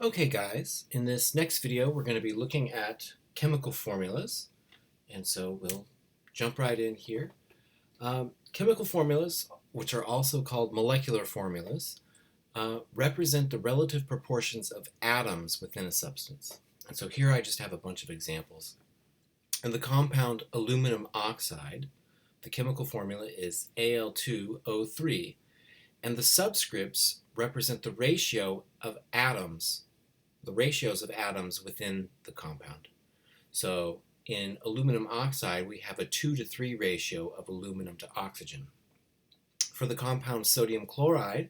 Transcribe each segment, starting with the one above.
Okay guys, in this next video we're going to be looking at chemical formulas, and so we'll jump right in here. Chemical formulas, which are also called molecular formulas, represent the relative proportions of atoms within a substance. And so here I just have a bunch of examples. In the compound aluminum oxide, the chemical formula is Al2O3, and the subscripts represent the ratio of atoms, the ratios of atoms within the compound. So in aluminum oxide, we have a 2 to 3 ratio of aluminum to oxygen. For the compound sodium chloride,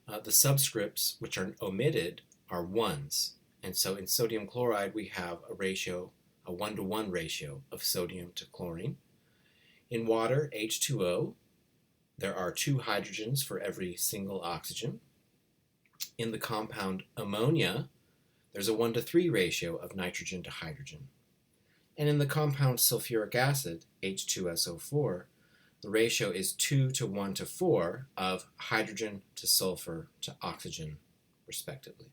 the subscripts, which are omitted, are 1s. And so in sodium chloride, we have a 1-to-1 ratio of sodium to chlorine. In water, H2O, there are 2 hydrogens for every single oxygen. In the compound ammonia, there's a 1 to 3 ratio of nitrogen to hydrogen. And in the compound sulfuric acid, H2SO4, the ratio is 2 to 1 to 4 of hydrogen to sulfur to oxygen, respectively.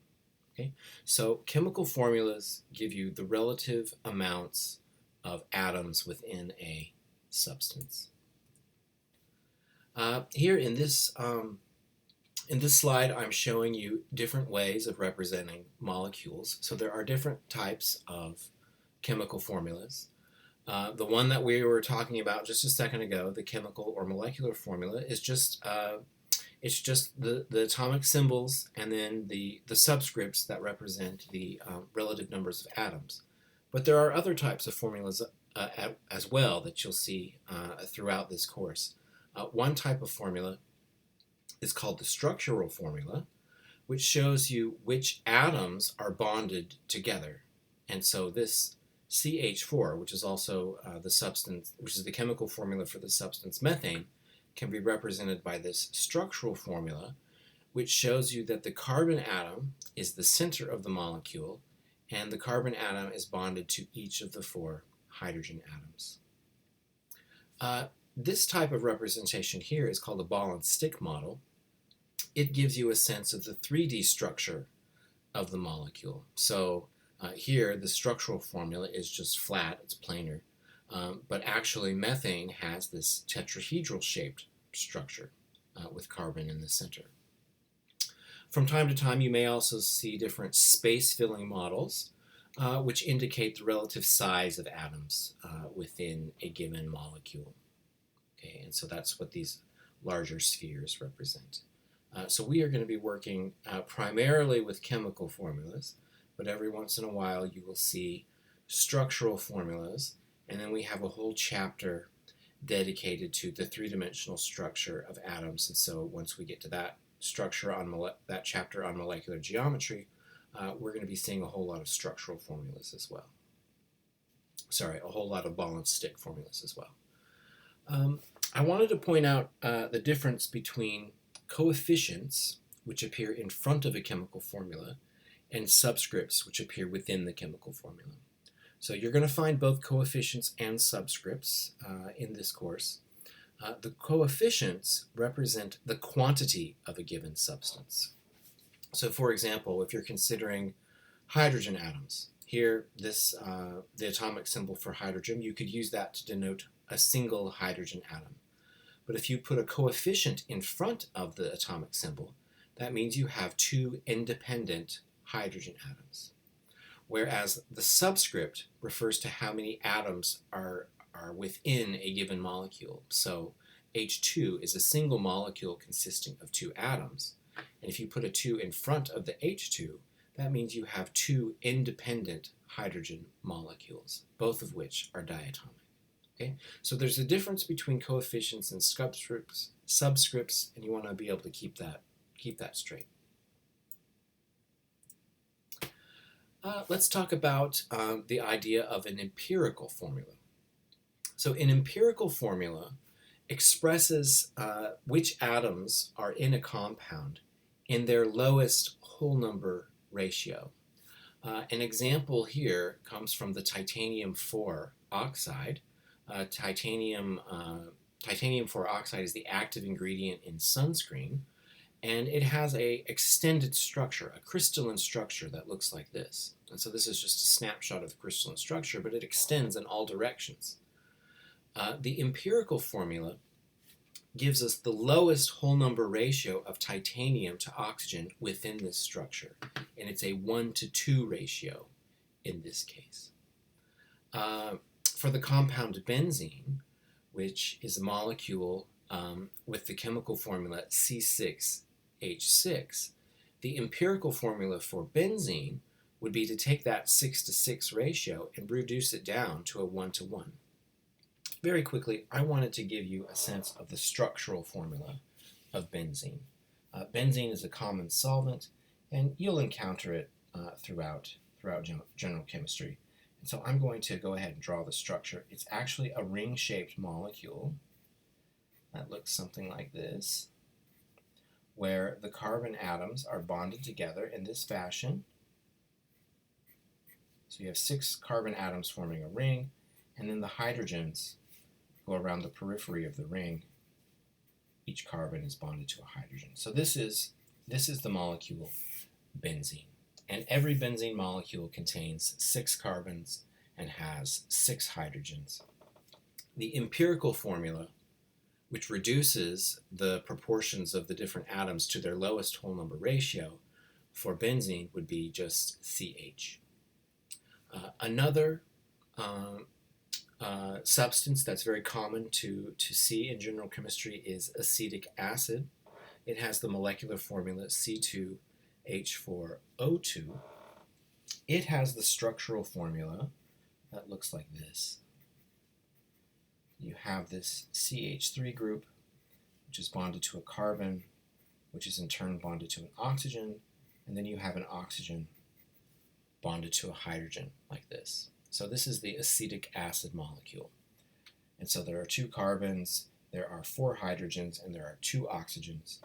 Okay? So chemical formulas give you the relative amounts of atoms within a substance. Here in this slide, I'm showing you different ways of representing molecules. So there are different types of chemical formulas. The one that we were talking about just a second ago, the chemical or molecular formula, is just the atomic symbols and then the subscripts that represent the relative numbers of atoms. But there are other types of formulas as well that you'll see throughout this course. One type of formula is called the structural formula, which shows you which atoms are bonded together. And so this CH4, which is also the substance, which is the chemical formula for the substance methane, can be represented by this structural formula, which shows you that the carbon atom is the center of the molecule, and the carbon atom is bonded to each of the 4 hydrogen atoms. This type of representation here is called a ball and stick model. It gives you a sense of the 3D structure of the molecule. So here the structural formula is just flat, it's planar, but actually methane has this tetrahedral shaped structure with carbon in the center. From time to time you may also see different space filling models which indicate the relative size of atoms within a given molecule. Okay, and so that's what these larger spheres represent. So we are going to be working primarily with chemical formulas, but every once in a while you will see structural formulas, and then we have a whole chapter dedicated to the 3-dimensional structure of atoms. And so once we get to that structure that chapter on molecular geometry, we're going to be seeing a whole lot of structural formulas as well. Sorry, a whole lot of ball and stick formulas as well. I wanted to point out the difference between coefficients, which appear in front of a chemical formula, and subscripts, which appear within the chemical formula. So you're going to find both coefficients and subscripts in this course. The coefficients represent the quantity of a given substance. So for example, if you're considering hydrogen atoms, here the atomic symbol for hydrogen, you could use that to denote a single hydrogen atom. But if you put a coefficient in front of the atomic symbol, that means you have 2 independent hydrogen atoms. Whereas the subscript refers to how many atoms are within a given molecule. So H2 is a single molecule consisting of 2 atoms. And if you put a 2 in front of the H2, that means you have 2 independent hydrogen molecules, both of which are diatomic. Okay? So there's a difference between coefficients and subscripts, and you want to be able to keep that straight. Let's talk about the idea of an empirical formula. So an empirical formula expresses which atoms are in a compound in their lowest whole number ratio. An example here comes from the titanium-4 oxide. Titanium-4 oxide is the active ingredient in sunscreen, And it has a extended structure, a crystalline structure that looks like this. And so this is just a snapshot of the crystalline structure, but it extends in all directions. The empirical formula gives us the lowest whole number ratio of titanium to oxygen within this structure, and it's a 1:2 ratio in this case. For the compound benzene, which is a molecule with the chemical formula C6H6, the empirical formula for benzene would be to take that 6:6 ratio and reduce it down to a 1:1. Very quickly, I wanted to give you a sense of the structural formula of benzene. Benzene is a common solvent, and you'll encounter it throughout general chemistry. And so I'm going to go ahead and draw the structure. It's actually a ring-shaped molecule that looks something like this, where the carbon atoms are bonded together in this fashion. So you have 6 carbon atoms forming a ring, and then the hydrogens go around the periphery of the ring. Each carbon is bonded to a hydrogen. So this is the molecule benzene. And every benzene molecule contains 6 carbons and has 6 hydrogens. The empirical formula, which reduces the proportions of the different atoms to their lowest whole number ratio for benzene, would be just CH. Another substance that's very common to see in general chemistry is acetic acid. It has the molecular formula C2H4O2. It has the structural formula that looks like this. You have this CH3 group, which is bonded to a carbon, which is in turn bonded to an oxygen, and then you have an oxygen bonded to a hydrogen like this. So this is the acetic acid molecule. And so there are 2 carbons, there are 4 hydrogens, and there are 2 oxygens.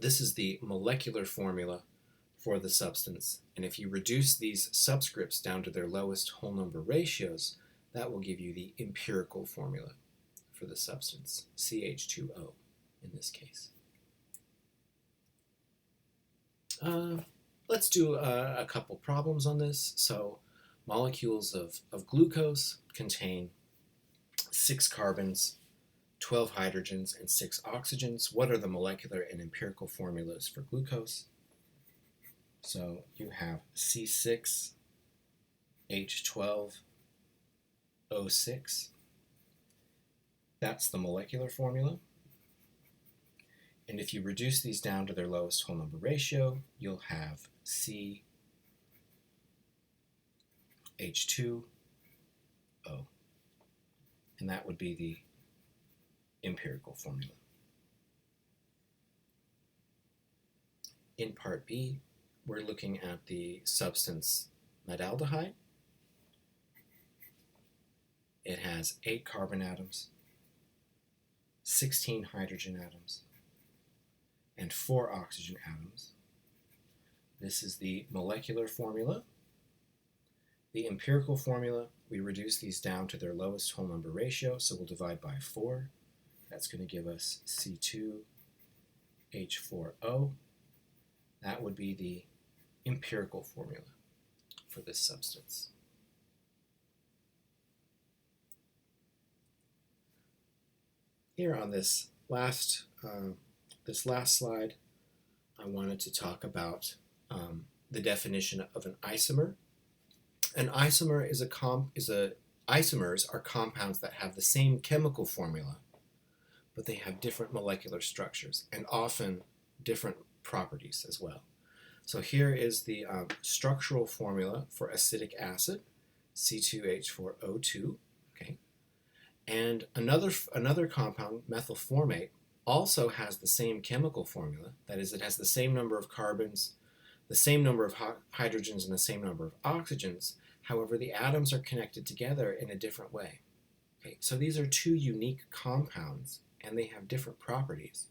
This is the molecular formula for the substance. And if you reduce these subscripts down to their lowest whole number ratios, that will give you the empirical formula for the substance, CH2O in this case. Let's do a couple problems on this. So molecules of glucose contain 6 carbons, 12 hydrogens, and 6 oxygens. What are the molecular and empirical formulas for glucose? So you have C6H12O6. That's the molecular formula. And if you reduce these down to their lowest whole number ratio, you'll have CH2O. And that would be the empirical formula. In part B, we're looking at the substance medaldehyde. It has 8 carbon atoms, 16 hydrogen atoms, and 4 oxygen atoms. This is the molecular formula. The empirical formula, we reduce these down to their lowest whole number ratio, so we'll divide by 4. That's going to give us C2H4O. That would be the empirical formula for this substance. Here on this last slide, I wanted to talk about the definition of an isomer. An isomer isomers are compounds that have the same chemical formula, but they have different molecular structures and often different properties as well. So here is the structural formula for acetic acid, C2H4O2. Okay, and another compound, methylformate, also has the same chemical formula. That is, it has the same number of carbons, the same number of hydrogens, and the same number of oxygens. However, the atoms are connected together in a different way. Okay, so these are 2 unique compounds, and they have different properties.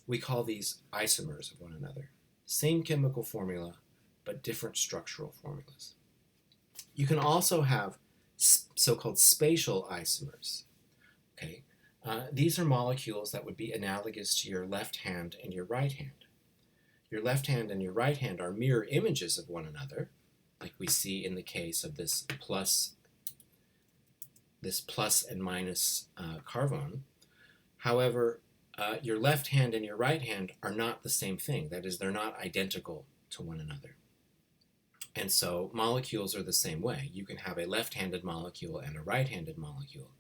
We call these isomers of one another. Same chemical formula, but different structural formulas. You can also have so-called spatial isomers. Okay, These are molecules that would be analogous to your left hand and your right hand. Your left hand and your right hand are mirror images of one another, like we see in the case of this plus and minus carbon. However, your left hand and your right hand are not the same thing. That is, they're not identical to one another. And so molecules are the same way. You can have a left-handed molecule and a right-handed molecule.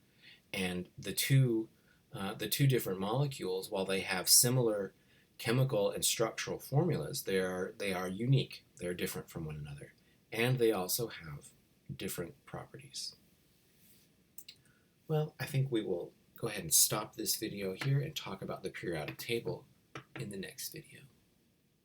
And the two different molecules, while they have similar chemical and structural formulas, they are unique. They're different from one another. And they also have different properties. Well, I think we will go ahead and stop this video here and talk about the periodic table in the next video.